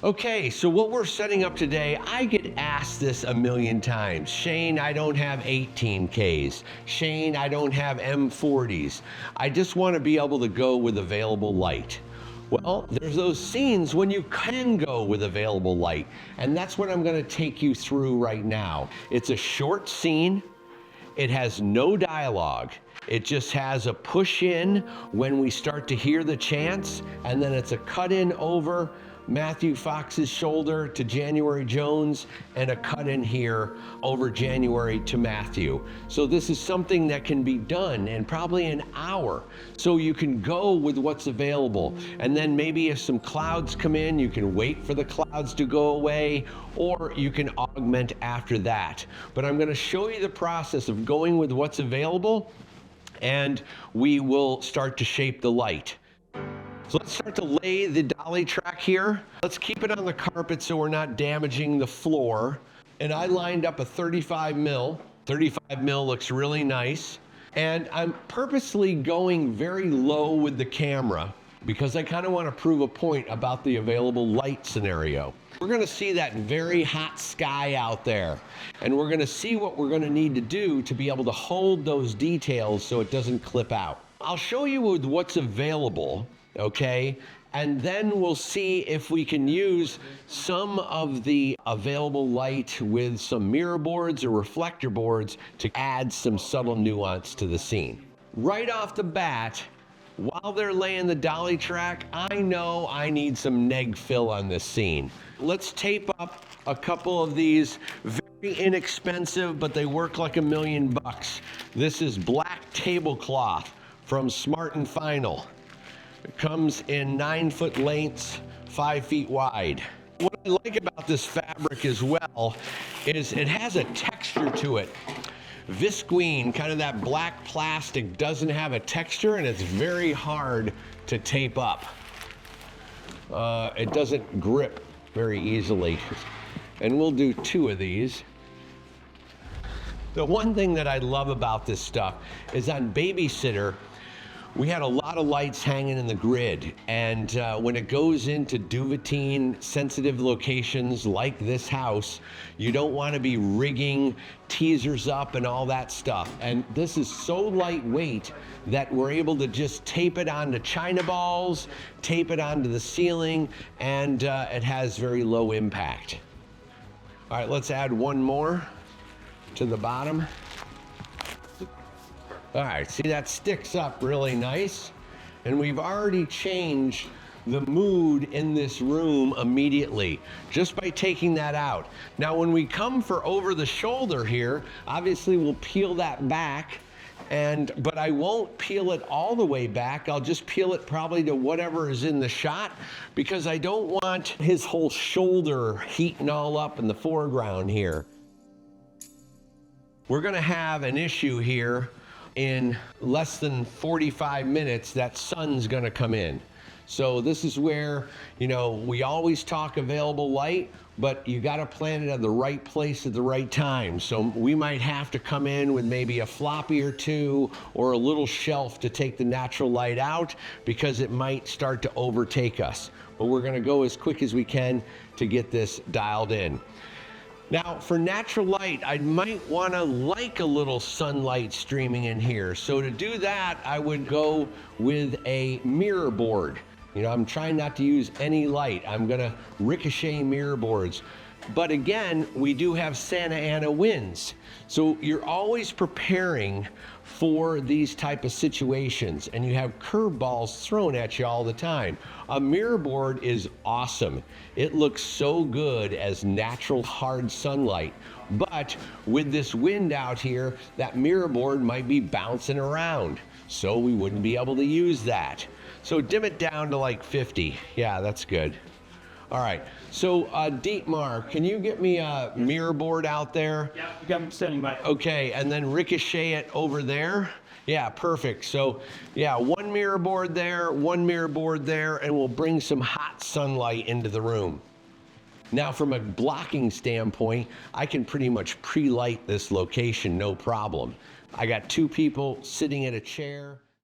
Okay, so what we're setting up today, I get asked this a million times. Shane, I don't have 18Ks. Shane, I don't have M40s. I just want to be able to go with available light. Well, there's those scenes when you can go with available light, and that's what I'm going to take you through right now. It's a short scene. It has no dialogue. It just has a push in when we start to hear the chants, and then it's a cut in over Matthew Fox's shoulder to January Jones, and a cut in here over January to Matthew. So this is something that can be done in probably an hour. So you can go with what's available. And then maybe if some clouds come in, you can wait for the clouds to go away, or you can augment after that. But I'm going to show you the process of going with what's available, and we will start to shape the light. So let's start to lay the dolly track here. Let's keep it on the carpet so we're not damaging the floor. And I lined up a 35 mil. 35 mil looks really nice. And I'm purposely going very low with the camera because I kind of want to prove a point about the available light scenario. We're going to see that very hot sky out there. And we're going to see what we're going to need to do to be able to hold those details so it doesn't clip out. I'll show you with what's available. Okay, and then we'll see if we can use some of the available light with some mirror boards or reflector boards to add some subtle nuance to the scene. Right off the bat, while they're laying the dolly track, I know I need some neg fill on this scene. Let's tape up a couple of these very inexpensive, but they work like $1,000,000. This is black tablecloth from Smart and Final. It comes in 9-foot lengths, 5 feet wide. What I like about this fabric as well is it has a texture to it. Visqueen, kind of that black plastic, doesn't have a texture, and it's very hard to tape up. It doesn't grip very easily. And we'll do 2 of these. The one thing that I love about this stuff is on Babysitter, we had a lot of lights hanging in the grid, and when it goes into duvetine sensitive locations like this house, you don't want to be rigging teasers up and all that stuff. And this is so lightweight that we're able to just tape it onto china balls, tape it onto the ceiling, and it has very low impact. All right, let's add one more to the bottom. All right, see, that sticks up really nice. And we've already changed the mood in this room immediately just by taking that out. Now, when we come for over the shoulder here, obviously we'll peel that back, but I won't peel it all the way back. I'll just peel it probably to whatever is in the shot, because I don't want his whole shoulder heating all up in the foreground here. We're gonna have an issue here. In less than 45 minutes, that sun's gonna come in. So this is where, we always talk available light, but you gotta plant it at the right place at the right time. So we might have to come in with maybe a floppy or 2 or a little shelf to take the natural light out, because it might start to overtake us. But we're gonna go as quick as we can to get this dialed in. Now, for natural light, I might want to like a little sunlight streaming in here. So to do that, I would go with a mirror board. I'm trying not to use any light. I'm going to ricochet mirror boards. But again, we do have Santa Ana winds. So you're always preparing for these type of situations, and you have curveballs thrown at you all the time. A mirror board is awesome. It looks so good as natural hard sunlight, but with this wind out here, that mirror board might be bouncing around, so we wouldn't be able to use that. So dim it down to like 50. Yeah, that's good. All right, so Dietmar, can you get me a mirror board out there? Yeah, you got them standing by. Okay, and then ricochet it over there. Yeah, perfect. So yeah, one mirror board there, one mirror board there, and we'll bring some hot sunlight into the room. Now, from a blocking standpoint, I can pretty much pre-light this location, no problem. I got 2 people sitting at a chair.